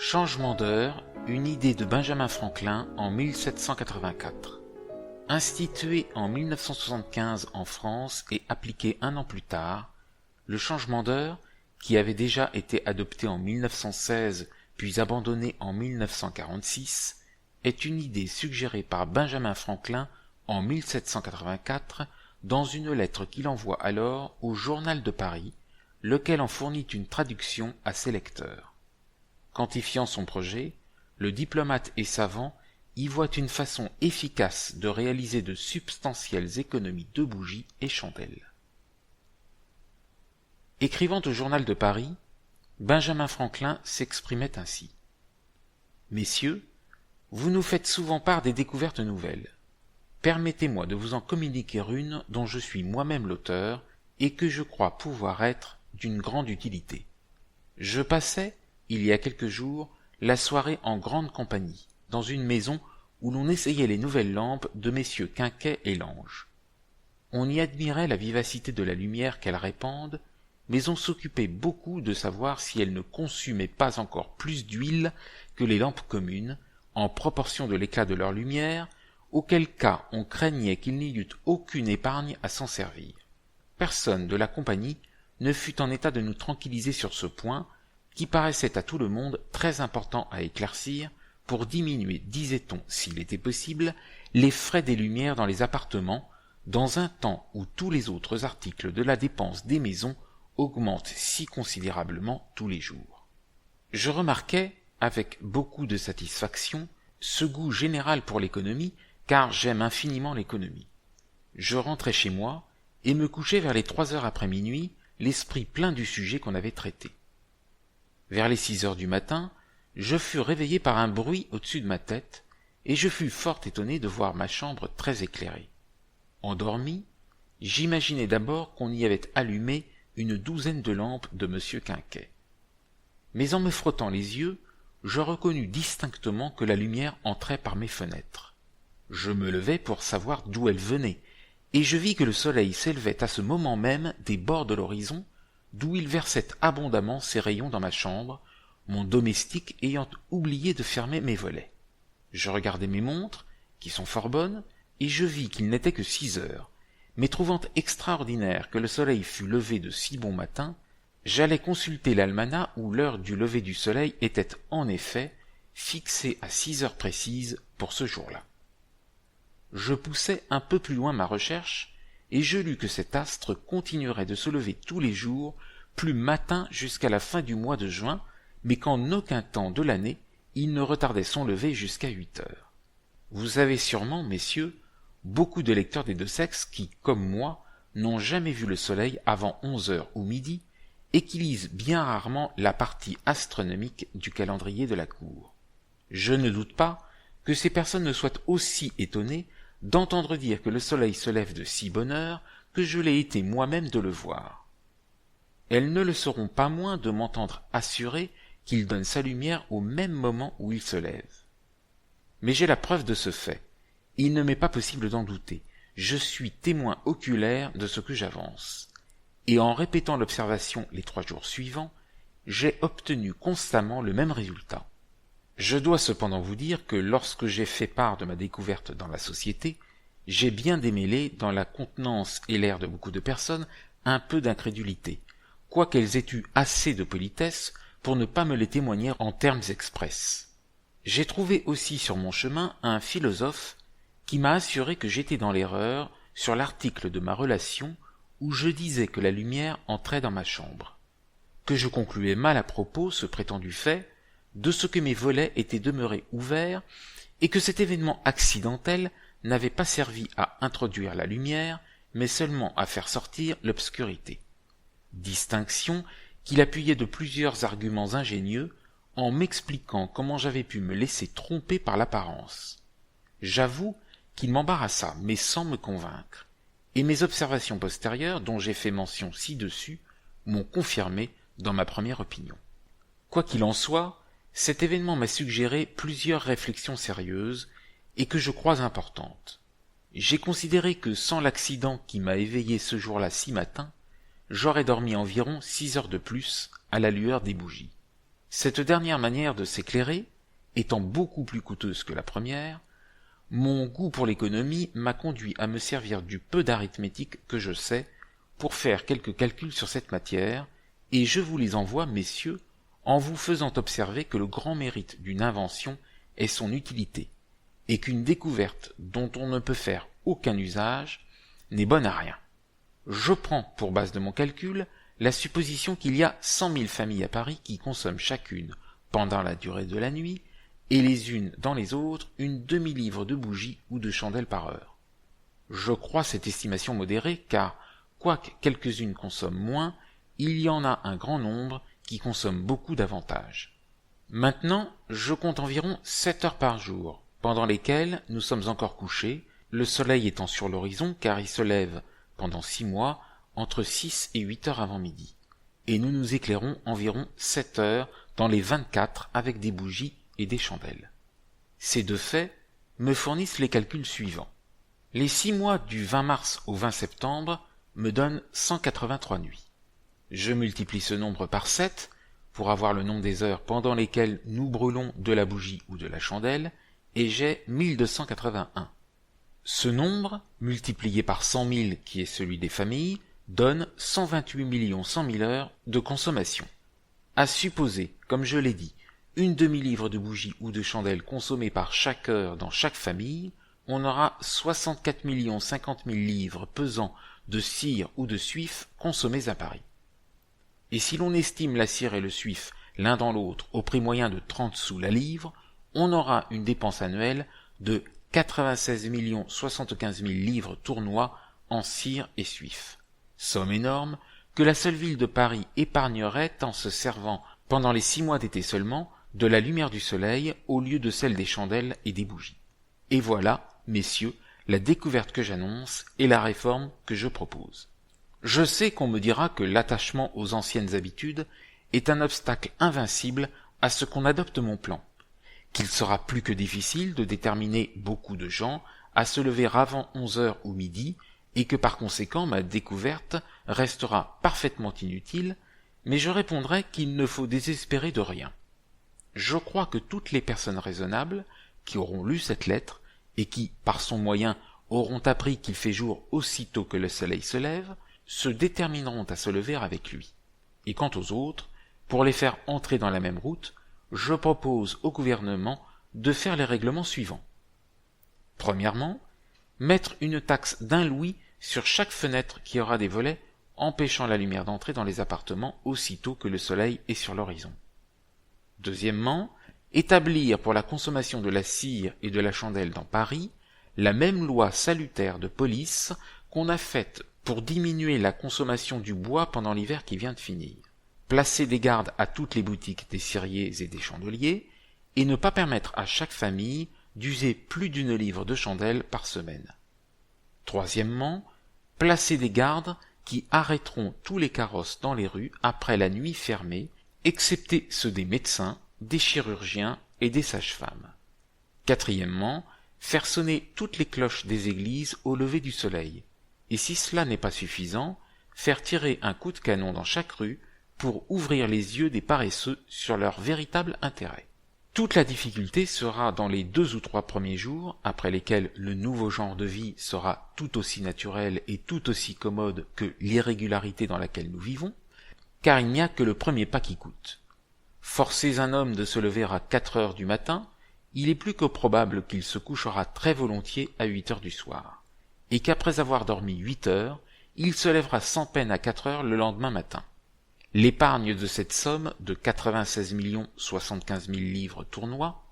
Changement d'heure, une idée de Benjamin Franklin en 1784. Institué en 1975 en France et appliqué un an plus tard, le changement d'heure, qui avait déjà été adopté en 1916 puis abandonné en 1946, est une idée suggérée par Benjamin Franklin en 1784 dans une lettre qu'il envoie alors au Journal de Paris, lequel en fournit une traduction à ses lecteurs. Quantifiant son projet, le diplomate et savant y voit une façon efficace de réaliser de substantielles économies de bougies et chandelles. Écrivant au Journal de Paris, Benjamin Franklin s'exprimait ainsi. « Messieurs, vous nous faites souvent part des découvertes nouvelles. Permettez-moi de vous en communiquer une dont je suis moi-même l'auteur et que je crois pouvoir être d'une grande utilité. Je passais, il y a quelques jours, la soirée en grande compagnie, dans une maison où l'on essayait les nouvelles lampes de messieurs Quinquet et Lange. On y admirait la vivacité de la lumière qu'elles répandent, mais on s'occupait beaucoup de savoir si elles ne consumaient pas encore plus d'huile que les lampes communes, en proportion de l'éclat de leur lumière, auquel cas on craignait qu'il n'y eût aucune épargne à s'en servir. Personne de la compagnie ne fut en état de nous tranquilliser sur ce point, qui paraissait à tout le monde très important à éclaircir pour diminuer, disait-on, s'il était possible, les frais des lumières dans les appartements, dans un temps où tous les autres articles de la dépense des maisons augmentent si considérablement tous les jours. Je remarquais, avec beaucoup de satisfaction, ce goût général pour l'économie, car j'aime infiniment l'économie. Je rentrais chez moi et me couchais vers les 3 heures après minuit, l'esprit plein du sujet qu'on avait traité. Vers les 6 heures du matin, je fus réveillé par un bruit au-dessus de ma tête, et je fus fort étonné de voir ma chambre très éclairée. Endormi, j'imaginai d'abord qu'on y avait allumé une douzaine de lampes de M. Quinquet. Mais en me frottant les yeux, je reconnus distinctement que la lumière entrait par mes fenêtres. Je me levai pour savoir d'où elle venait, et je vis que le soleil s'élevait à ce moment même des bords de l'horizon, d'où il versait abondamment ses rayons dans ma chambre, mon domestique ayant oublié de fermer mes volets. Je regardai mes montres, qui sont fort bonnes, et je vis qu'il n'était que 6 heures, mais trouvant extraordinaire que le soleil fût levé de si bon matin, j'allai consulter l'almanach où l'heure du lever du soleil était en effet fixée à 6 heures précises pour ce jour-là. Je poussai un peu plus loin ma recherche, et je lus que cet astre continuerait de se lever tous les jours, plus matin jusqu'à la fin du mois de juin, mais qu'en aucun temps de l'année il ne retardait son lever jusqu'à 8 heures. Vous avez sûrement, messieurs, beaucoup de lecteurs des deux sexes qui, comme moi, n'ont jamais vu le soleil avant 11 heures ou midi, et qui lisent bien rarement la partie astronomique du calendrier de la cour. Je ne doute pas que ces personnes ne soient aussi étonnées d'entendre dire que le soleil se lève de si bonne heure que je l'ai été moi-même de le voir. Elles ne le seront pas moins de m'entendre assurer qu'il donne sa lumière au même moment où il se lève. Mais j'ai la preuve de ce fait. Il ne m'est pas possible d'en douter. Je suis témoin oculaire de ce que j'avance. Et en répétant l'observation les 3 jours suivants, j'ai obtenu constamment le même résultat. Je dois cependant vous dire que lorsque j'ai fait part de ma découverte dans la société, j'ai bien démêlé dans la contenance et l'air de beaucoup de personnes un peu d'incrédulité, quoiqu'elles aient eu assez de politesse pour ne pas me les témoigner en termes express. J'ai trouvé aussi sur mon chemin un philosophe qui m'a assuré que j'étais dans l'erreur sur l'article de ma relation où je disais que la lumière entrait dans ma chambre, que je concluais mal à propos ce prétendu fait, de ce que mes volets étaient demeurés ouverts et que cet événement accidentel n'avait pas servi à introduire la lumière, mais seulement à faire sortir l'obscurité. Distinction qu'il appuyait de plusieurs arguments ingénieux en m'expliquant comment j'avais pu me laisser tromper par l'apparence. J'avoue qu'il m'embarrassa, mais sans me convaincre, et mes observations postérieures, dont j'ai fait mention ci-dessus, m'ont confirmé dans ma première opinion. Quoi qu'il en soit, cet événement m'a suggéré plusieurs réflexions sérieuses et que je crois importantes. J'ai considéré que sans l'accident qui m'a éveillé ce jour-là si matin, j'aurais dormi environ 6 heures de plus à la lueur des bougies. Cette dernière manière de s'éclairer, étant beaucoup plus coûteuse que la première, mon goût pour l'économie m'a conduit à me servir du peu d'arithmétique que je sais pour faire quelques calculs sur cette matière, et je vous les envoie, messieurs, en vous faisant observer que le grand mérite d'une invention est son utilité, et qu'une découverte dont on ne peut faire aucun usage n'est bonne à rien. Je prends pour base de mon calcul la supposition qu'il y a 100 000 familles à Paris qui consomment chacune, pendant la durée de la nuit, et les unes dans les autres, une demi-livre de bougies ou de chandelles par heure. Je crois cette estimation modérée, car, quoique quelques-unes consomment moins, il y en a un grand nombre qui consomment beaucoup davantage. Maintenant, je compte environ 7 heures par jour, pendant lesquelles nous sommes encore couchés, le soleil étant sur l'horizon, car il se lève, pendant 6 mois, entre 6 et 8 heures avant midi, et nous nous éclairons environ 7 heures dans les 24 avec des bougies et des chandelles. Ces deux faits me fournissent les calculs suivants. Les 6 mois du 20 mars au 20 septembre me donnent 183 nuits. Je multiplie ce nombre par 7 pour avoir le nombre des heures pendant lesquelles nous brûlons de la bougie ou de la chandelle, et j'ai 1281. Ce nombre, multiplié par 100 000 qui est celui des familles, donne 128 100 000 heures de consommation. À supposer, comme je l'ai dit, une demi-livre de bougies ou de chandelles consommées par chaque heure dans chaque famille, on aura 64 050 000 livres pesant de cire ou de suif consommés à Paris. Et si l'on estime la cire et le suif l'un dans l'autre au prix moyen de 30 sous la livre, on aura une dépense annuelle de 96 075 000 livres tournois en cire et suif. Somme énorme que la seule ville de Paris épargnerait en se servant, pendant les 6 mois d'été seulement, de la lumière du soleil au lieu de celle des chandelles et des bougies. Et voilà, messieurs, la découverte que j'annonce et la réforme que je propose. Je sais qu'on me dira que l'attachement aux anciennes habitudes est un obstacle invincible à ce qu'on adopte mon plan, qu'il sera plus que difficile de déterminer beaucoup de gens à se lever avant 11 heures ou midi, et que par conséquent ma découverte restera parfaitement inutile, mais je répondrai qu'il ne faut désespérer de rien. Je crois que toutes les personnes raisonnables, qui auront lu cette lettre, et qui, par son moyen, auront appris qu'il fait jour aussitôt que le soleil se lève, se détermineront à se lever avec lui. Et quant aux autres, pour les faire entrer dans la même route, je propose au gouvernement de faire les règlements suivants. Premièrement, mettre une taxe d'1 louis sur chaque fenêtre qui aura des volets empêchant la lumière d'entrer dans les appartements aussitôt que le soleil est sur l'horizon. Deuxièmement, établir pour la consommation de la cire et de la chandelle dans Paris la même loi salutaire de police qu'on a faite pour diminuer la consommation du bois pendant l'hiver qui vient de finir. Placer des gardes à toutes les boutiques des ciriers et des chandeliers, et ne pas permettre à chaque famille d'user plus d'1 livre de chandelle par semaine. Troisièmement, placer des gardes qui arrêteront tous les carrosses dans les rues après la nuit fermée, excepté ceux des médecins, des chirurgiens et des sages-femmes. Quatrièmement, faire sonner toutes les cloches des églises au lever du soleil, et si cela n'est pas suffisant, faire tirer un coup de canon dans chaque rue pour ouvrir les yeux des paresseux sur leur véritable intérêt. Toute la difficulté sera dans les 2 ou 3 premiers jours, après lesquels le nouveau genre de vie sera tout aussi naturel et tout aussi commode que l'irrégularité dans laquelle nous vivons, car il n'y a que le premier pas qui coûte. Forcer un homme de se lever à 4 heures du matin, il est plus que probable qu'il se couchera très volontiers à 8 heures du soir, et qu'après avoir dormi 8 heures, il se lèvera sans peine à 4 heures le lendemain matin. L'épargne de cette somme de 96 075 000 livres tournois,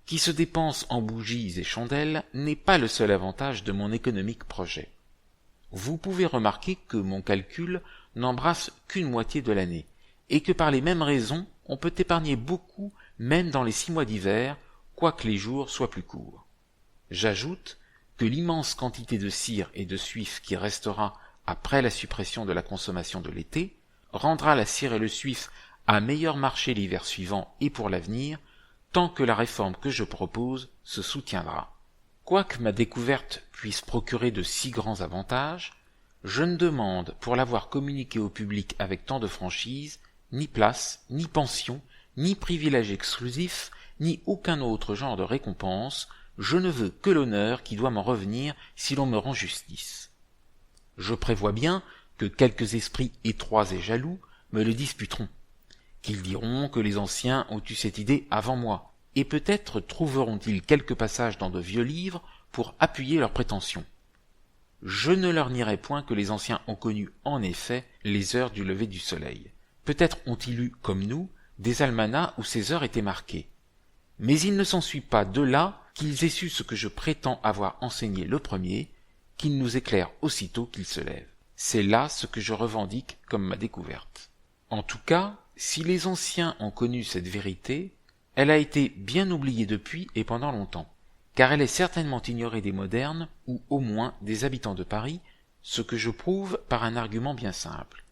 qui se dépense en bougies et chandelles, n'est pas le seul avantage de mon économique projet. Vous pouvez remarquer que mon calcul n'embrasse qu'une moitié de l'année, et que par les mêmes raisons, on peut épargner beaucoup même dans les 6 mois d'hiver, quoique les jours soient plus courts. J'ajoute que l'immense quantité de cire et de suif qui restera après la suppression de la consommation de l'été rendra la cire et le suif à meilleur marché l'hiver suivant et pour l'avenir, tant que la réforme que je propose se soutiendra. Quoique ma découverte puisse procurer de si grands avantages, je ne demande, pour l'avoir communiqué au public avec tant de franchise, ni place, ni pension, ni privilège exclusif, ni aucun autre genre de récompense, je ne veux que l'honneur qui doit m'en revenir si l'on me rend justice. Je prévois bien que quelques esprits étroits et jaloux me le disputeront, qu'ils diront que les anciens ont eu cette idée avant moi, et peut-être trouveront-ils quelques passages dans de vieux livres pour appuyer leurs prétentions. Je ne leur nierai point que les anciens ont connu en effet les heures du lever du soleil. Peut-être ont-ils eu, comme nous, des almanachs où ces heures étaient marquées. Mais il ne s'ensuit pas de là qu'ils aient su ce que je prétends avoir enseigné le premier, qu'ils nous éclairent aussitôt qu'ils se lèvent. C'est là ce que je revendique comme ma découverte. En tout cas, si les anciens ont connu cette vérité, elle a été bien oubliée depuis et pendant longtemps, car elle est certainement ignorée des modernes, ou au moins des habitants de Paris, ce que je prouve par un argument bien simple.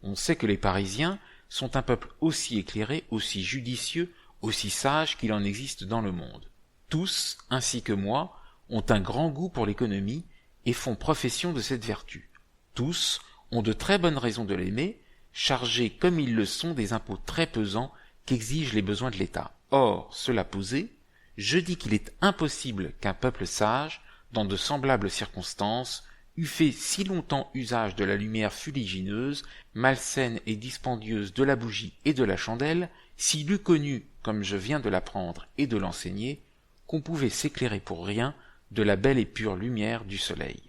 On sait que les Parisiens sont un peuple aussi éclairé, aussi judicieux, aussi sage qu'il en existe dans le monde. Tous, ainsi que moi, ont un grand goût pour l'économie et font profession de cette vertu. Tous ont de très bonnes raisons de l'aimer, chargés comme ils le sont des impôts très pesants qu'exigent les besoins de l'État. Or, cela posé, je dis qu'il est impossible qu'un peuple sage, dans de semblables circonstances, eût fait si longtemps usage de la lumière fuligineuse, malsaine et dispendieuse de la bougie et de la chandelle, s'il eût connu, comme je viens de l'apprendre et de l'enseigner, qu'on pouvait s'éclairer pour rien de la belle et pure lumière du soleil.